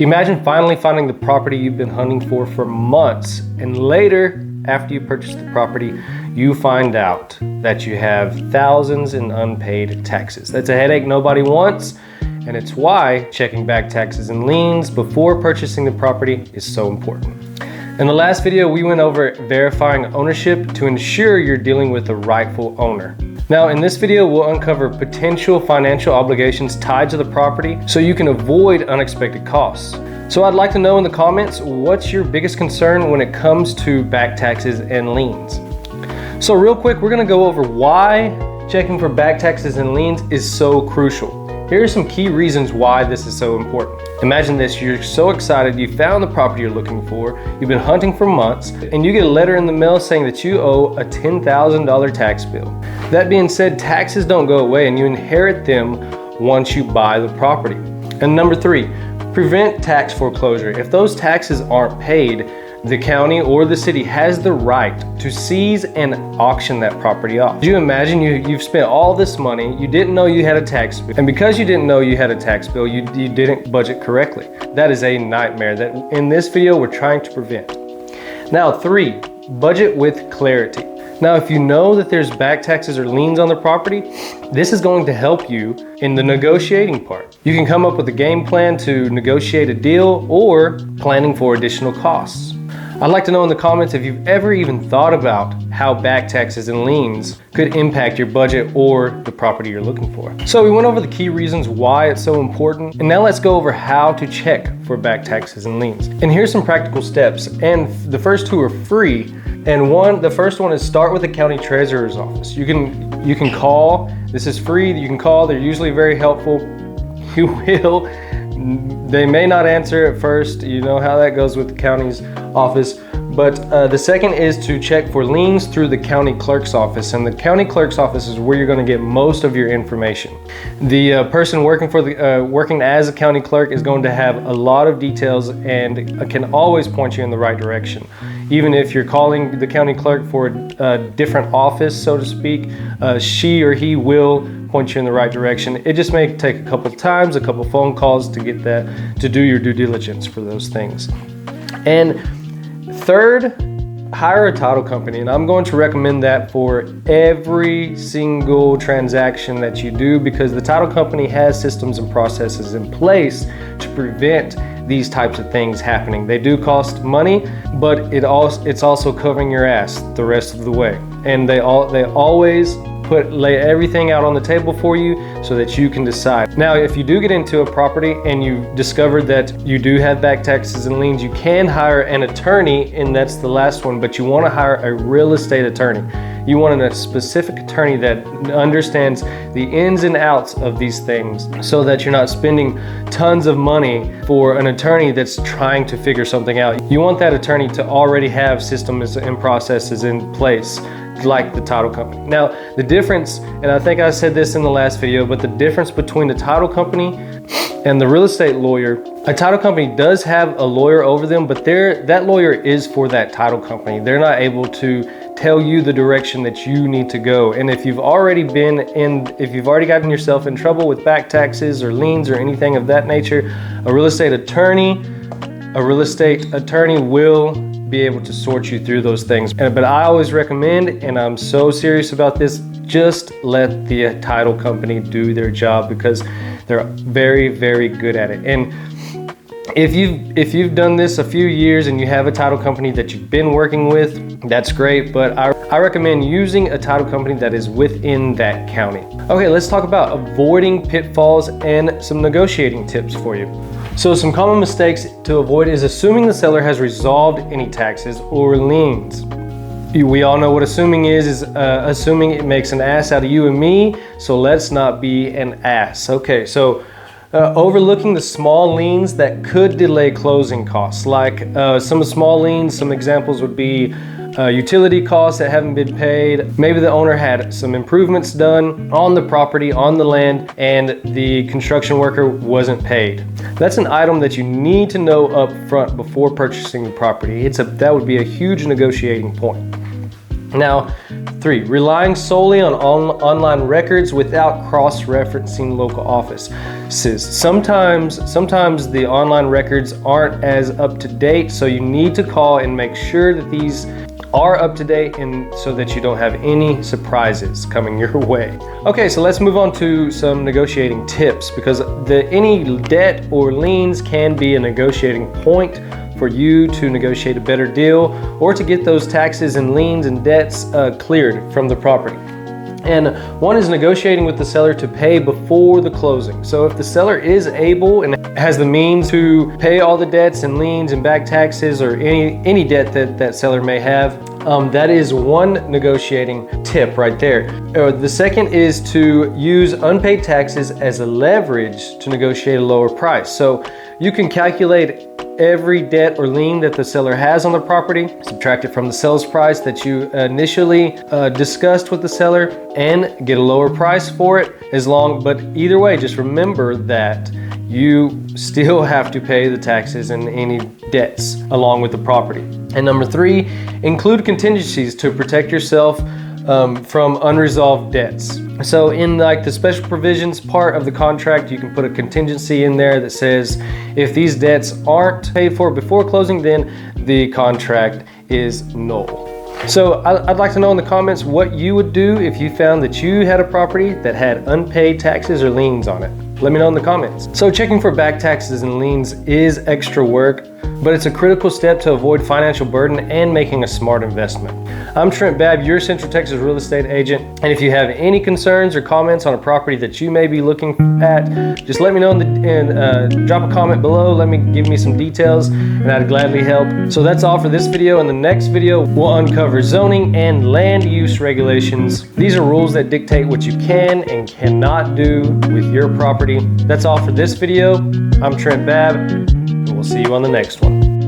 Imagine finally finding the property you've been hunting for months, and later, after you purchase the property, you find out that you have thousands in unpaid taxes. That's a headache nobody wants, and it's why checking back taxes and liens before purchasing the property is so important. In the last video, we went over verifying ownership to ensure you're dealing with the rightful owner. Now, in this video, we'll uncover potential financial obligations tied to the property so you can avoid unexpected costs. So I'd like to know in the comments, what's your biggest concern when it comes to back taxes and liens? So real quick, we're gonna go over why checking for back taxes and liens is so crucial. Here are some key reasons why this is so important. Imagine this, you're so excited, you found the property you're looking for, you've been hunting for months, and you get a letter in the mail saying that you owe a $10,000 tax bill. That being said, taxes don't go away and you inherit them once you buy the property. And number 3, prevent tax foreclosure. If those taxes aren't paid, the county or the city has the right to seize and auction that property off. Could you imagine you've spent all this money, you didn't know you had a tax bill, and because you didn't know you had a tax bill, you didn't budget correctly. That is a nightmare that in this video we're trying to prevent. Now 3, budget with clarity. Now, if you know that there's back taxes or liens on the property, this is going to help you in the negotiating part. You can come up with a game plan to negotiate a deal or planning for additional costs. I'd like to know in the comments if you've ever even thought about how back taxes and liens could impact your budget or the property you're looking for. So we went over the key reasons why it's so important, and now let's go over how to check for back taxes and liens. And here's some practical steps, and the first 2 are free. And the first one is start with the county treasurer's office. You can call, this is free, you can call, they're usually very helpful. They may not answer at first, you know how that goes with the county's office. But the second is to check for liens through the county clerk's office. And the county clerk's office is where you're going to get most of your information. The person working as a county clerk is going to have a lot of details and can always point you in the right direction. Even if you're calling the county clerk for a different office, so to speak, she or he will point you in the right direction. It just may take a couple times, a couple phone calls to get that, to do your due diligence for those things. And third, hire a title company, and I'm going to recommend that for every single transaction that you do, because the title company has systems and processes in place to prevent these types of things happening. They do cost money, but it's also covering your ass the rest of the way. And they always lay everything out on the table for you so that you can decide. Now, if you do get into a property and you discover that you do have back taxes and liens, you can hire an attorney, and that's the last one, but you want to hire a real estate attorney. You want a specific attorney that understands the ins and outs of these things so that you're not spending tons of money for an attorney that's trying to figure something out. You want that attorney to already have systems and processes in place, like the title company. Now, the difference, and I think I said this in the last video, but the difference between the title company and the real estate lawyer, a title company does have a lawyer over them, but that lawyer is for that title company. They're not able to tell you the direction that you need to go. And if you've already gotten yourself in trouble with back taxes or liens or anything of that nature, a real estate attorney will be able to sort you through those things. But I always recommend, and I'm so serious about this, just let the title company do their job, because they're very, very good at it. And if you've done this a few years and you have a title company that you've been working with, that's great, but I recommend using a title company that is within that county. Okay, let's talk about avoiding pitfalls and some negotiating tips for you. So some common mistakes to avoid is assuming the seller has resolved any taxes or liens. We all know what assuming is assuming it makes an ass out of you and me, so let's not be an ass. Okay, so overlooking the small liens that could delay closing costs, like some small liens, some examples would be utility costs that haven't been paid. Maybe the owner had some improvements done on the property, on the land, and the construction worker wasn't paid. That's an item that you need to know up front before purchasing the property. That would be a huge negotiating point. Now, 3, relying solely on online records without cross-referencing local offices. Sometimes the online records aren't as up to date, so you need to call and make sure that these are up to date, and so that you don't have any surprises coming your way. Okay, so let's move on to some negotiating tips, because any debt or liens can be a negotiating point for you to negotiate a better deal or to get those taxes and liens and debts cleared from the property. And one is negotiating with the seller to pay before the closing. So if the seller is able and has the means to pay all the debts and liens and back taxes or any debt that seller may have, that is one negotiating tip right there. The second is to use unpaid taxes as a leverage to negotiate a lower price. So you can calculate every debt or lien that the seller has on the property, subtract it from the sales price that you initially discussed with the seller, and get a lower price for it. But either way, just remember that you still have to pay the taxes and any debts along with the property. And number 3, include contingencies to protect yourself from unresolved debts. So in like the special provisions part of the contract, you can put a contingency in there that says if these debts aren't paid for before closing, then the contract is null. So I'd like to know in the comments what you would do if you found that you had a property that had unpaid taxes or liens on it. Let me know in the comments. So checking for back taxes and liens is extra work, but it's a critical step to avoid financial burden and making a smart investment. I'm Trent Babb, your Central Texas real estate agent. And if you have any concerns or comments on a property that you may be looking at, just let me know and drop a comment below. Give me some details and I'd gladly help. So that's all for this video. In the next video, we'll uncover zoning and land use regulations. These are rules that dictate what you can and cannot do with your property. That's all for this video. I'm Trent Babb, and we'll see you on the next one.